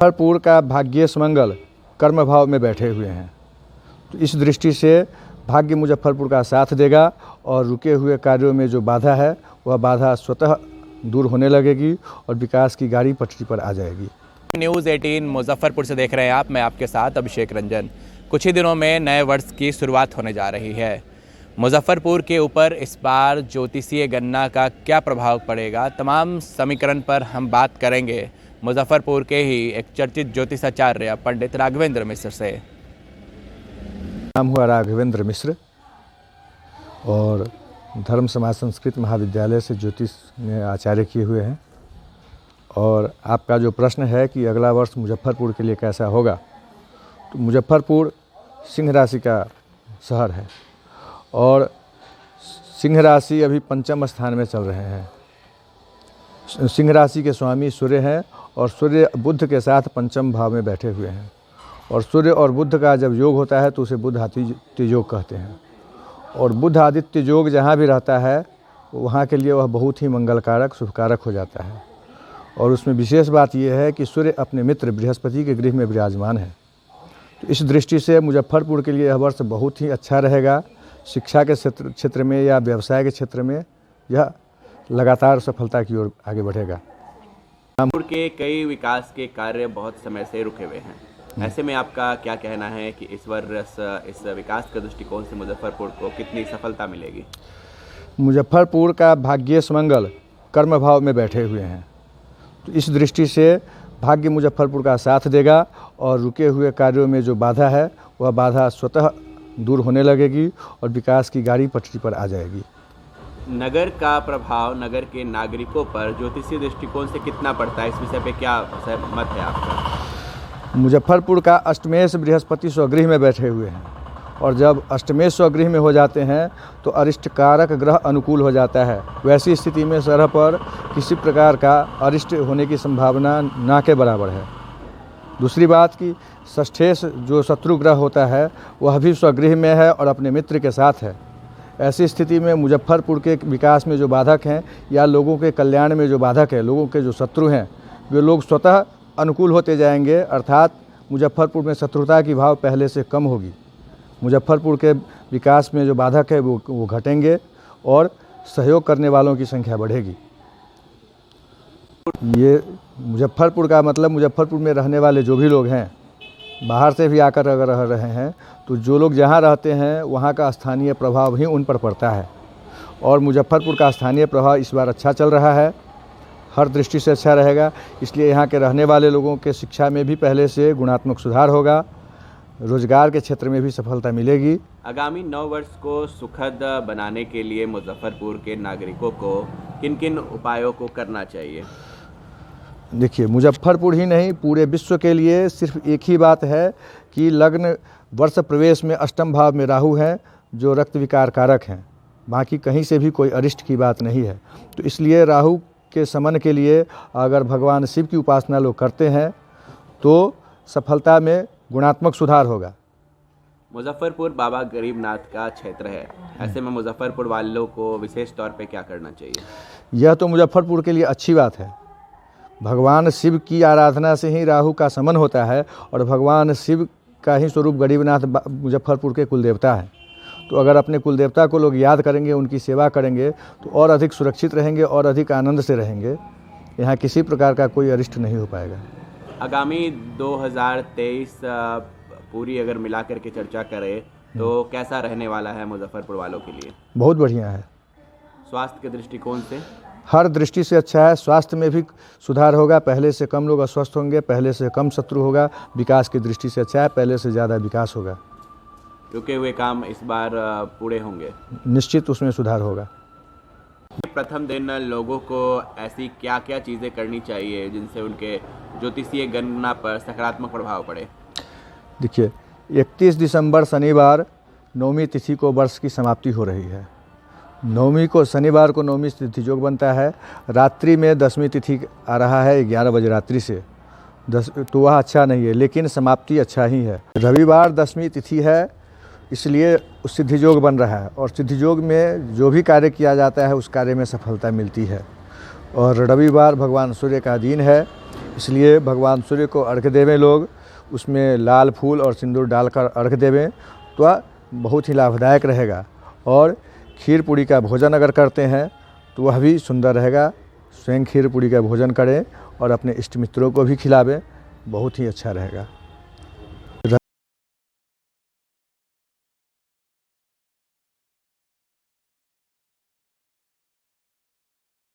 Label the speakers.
Speaker 1: मुजफ्फरपुर का भाग्येश मंगल कर्म भाव में बैठे हुए हैं, तो इस दृष्टि से भाग्य मुजफ्फरपुर का साथ देगा और रुके हुए कार्यों में जो बाधा है वह बाधा स्वतः दूर होने लगेगी और विकास की गाड़ी पटरी पर आ जाएगी।
Speaker 2: न्यूज़ 18 मुजफ्फरपुर से देख रहे हैं आप, मैं आपके साथ अभिषेक रंजन। कुछ ही दिनों में नए वर्ष की शुरुआत होने जा रही है। मुजफ्फरपुर के ऊपर इस बार ज्योतिषीय गणना का क्या प्रभाव पड़ेगा, तमाम समीकरण पर हम बात करेंगे मुजफ्फरपुर के ही एक चर्चित ज्योतिषाचार्य पंडित राघवेंद्र मिश्र से।
Speaker 1: नाम हुआ राघवेंद्र मिश्र और धर्म समाज संस्कृत महाविद्यालय से ज्योतिष में आचार्य किए हुए हैं। और आपका जो प्रश्न है कि अगला वर्ष मुजफ्फरपुर के लिए कैसा होगा, तो मुजफ्फरपुर सिंह राशि का शहर है और सिंह राशि अभी पंचम स्थान में चल रहे हैं। सिंह राशि के स्वामी सूर्य हैं और सूर्य बुध के साथ पंचम भाव में बैठे हुए हैं और सूर्य और बुध का जब योग होता है तो उसे बुध आदित्य योग कहते हैं। और बुध आदित्य योग जहाँ भी रहता है वहाँ के लिए वह बहुत ही मंगलकारक शुभकारक हो जाता है। और उसमें विशेष बात यह है कि सूर्य अपने मित्र बृहस्पति के गृह में विराजमान है, तो इस दृष्टि से मुजफ्फरपुर के लिए यह वर्ष बहुत ही अच्छा रहेगा। शिक्षा के क्षेत्र में या व्यवसाय के क्षेत्र में यह लगातार सफलता की ओर आगे बढ़ेगा।
Speaker 2: मुजफ्फरपुर के कई विकास के कार्य बहुत समय से रुके हुए हैं, ऐसे में आपका क्या कहना है कि इस वर्ष इस विकास के दृष्टिकोण से मुजफ्फरपुर को कितनी सफलता मिलेगी?
Speaker 1: मुजफ्फरपुर का भाग्येश मंगल कर्म भाव में बैठे हुए हैं, तो इस दृष्टि से भाग्य मुजफ्फरपुर का साथ देगा और रुके हुए कार्यों में जो बाधा है वह बाधा स्वतः दूर होने लगेगी और विकास की गाड़ी पटरी पर आ जाएगी।
Speaker 2: नगर का प्रभाव नगर के नागरिकों पर ज्योतिषीय दृष्टिकोण से कितना पड़ता है, इस विषय पे क्या मत है आपका?
Speaker 1: मुजफ्फरपुर का अष्टमेश बृहस्पति स्वगृह में बैठे हुए हैं और जब अष्टमेश स्वगृह में हो जाते हैं तो अरिष्ट कारक ग्रह अनुकूल हो जाता है। वैसी स्थिति में शहर पर किसी प्रकार का अरिष्ट होने की संभावना ना के बराबर है। दूसरी बात कि षष्ठेश जो शत्रु ग्रह होता है वह भी स्वगृह में है और अपने मित्र के साथ है। ऐसी स्थिति में मुजफ्फरपुर के विकास में जो बाधक हैं या लोगों के कल्याण में जो बाधक है, लोगों के जो शत्रु हैं, वे लोग स्वतः अनुकूल होते जाएंगे, अर्थात मुजफ्फरपुर में शत्रुता की भाव पहले से कम होगी। मुजफ्फरपुर के विकास में जो बाधक है वो घटेंगे और सहयोग करने वालों की संख्या बढ़ेगी। ये मुजफ्फरपुर का मतलब मुजफ्फरपुर में रहने वाले जो भी लोग हैं, बाहर से भी आकर अगर रह रहे हैं तो जो लोग जहाँ रहते हैं वहाँ का स्थानीय प्रभाव ही उन पर पड़ता है। और मुजफ्फरपुर का स्थानीय प्रभाव इस बार अच्छा चल रहा है, हर दृष्टि से अच्छा रहेगा। इसलिए यहाँ के रहने वाले लोगों के शिक्षा में भी पहले से गुणात्मक सुधार होगा, रोजगार के क्षेत्र में भी सफलता मिलेगी।
Speaker 2: आगामी नव वर्ष को सुखद बनाने के लिए मुजफ्फरपुर के नागरिकों को किन किन उपायों को करना चाहिए?
Speaker 1: देखिए, मुजफ्फरपुर ही नहीं पूरे विश्व के लिए सिर्फ एक ही बात है कि लग्न वर्ष प्रवेश में अष्टम भाव में राहु हैं जो रक्त विकार कारक हैं, बाकी कहीं से भी कोई अरिष्ट की बात नहीं है। तो इसलिए राहु के समन के लिए अगर भगवान शिव की उपासना लोग करते हैं तो सफलता में गुणात्मक सुधार होगा।
Speaker 2: मुजफ्फरपुर बाबा गरीबनाथ का क्षेत्र है, ऐसे में मुजफ्फरपुर वालों को विशेष तौर पे क्या करना चाहिए? यह
Speaker 1: तो मुजफ्फरपुर के लिए अच्छी बात है। भगवान शिव की आराधना से ही राहु का समन होता है और भगवान शिव का ही स्वरूप गरीबनाथ मुजफ्फरपुर के कुलदेवता हैं। तो अगर अपने कुलदेवता को लोग याद करेंगे, उनकी सेवा करेंगे तो और अधिक सुरक्षित रहेंगे और अधिक आनंद से रहेंगे। यहाँ किसी प्रकार का कोई अरिष्ट नहीं हो पाएगा।
Speaker 2: आगामी 2023 पूरी अगर मिलाकर के चर्चा करें तो कैसा रहने वाला है मुजफ्फरपुर वालों के लिए?
Speaker 1: बहुत बढ़िया है।
Speaker 2: स्वास्थ्य के दृष्टिकोण से
Speaker 1: हर दृष्टि से अच्छा है। स्वास्थ्य में भी सुधार होगा, पहले से कम लोग अस्वस्थ होंगे, पहले से कम शत्रु होगा। विकास की दृष्टि से अच्छा है, पहले से ज़्यादा विकास होगा।
Speaker 2: रुके हुए काम इस बार पूरे होंगे,
Speaker 1: निश्चित उसमें सुधार होगा।
Speaker 2: प्रथम दिन लोगों को ऐसी क्या क्या चीज़ें करनी चाहिए जिनसे उनके ज्योतिषीय गणना पर सकारात्मक प्रभाव पड़े?
Speaker 1: देखिए, 31 दिसंबर शनिवार नवमी तिथि को वर्ष की समाप्ति हो रही है। नवमी को शनिवार को नवमी तिथि योग बनता है। रात्रि में 10वीं तिथि आ रहा है 11 बजे रात्रि से 10, तो वह अच्छा नहीं है, लेकिन समाप्ति अच्छा ही है। रविवार 10वीं तिथि है, इसलिए सिद्धि योग बन रहा है और सिद्धि योग में जो भी कार्य किया जाता है उस कार्य में सफलता मिलती है। और रविवार भगवान सूर्य का दिन है इसलिए भगवान सूर्य को अर्घ्य देवें लोग, उसमें लाल फूल और सिंदूर डालकर अर्घ्य देवें तो बहुत ही लाभदायक रहेगा। और खीर पूड़ी का भोजन अगर करते हैं तो वह भी सुंदर रहेगा। स्वयं खीर पूड़ी का भोजन करें और अपने इष्ट मित्रों को भी खिलावें, बहुत ही अच्छा रहेगा।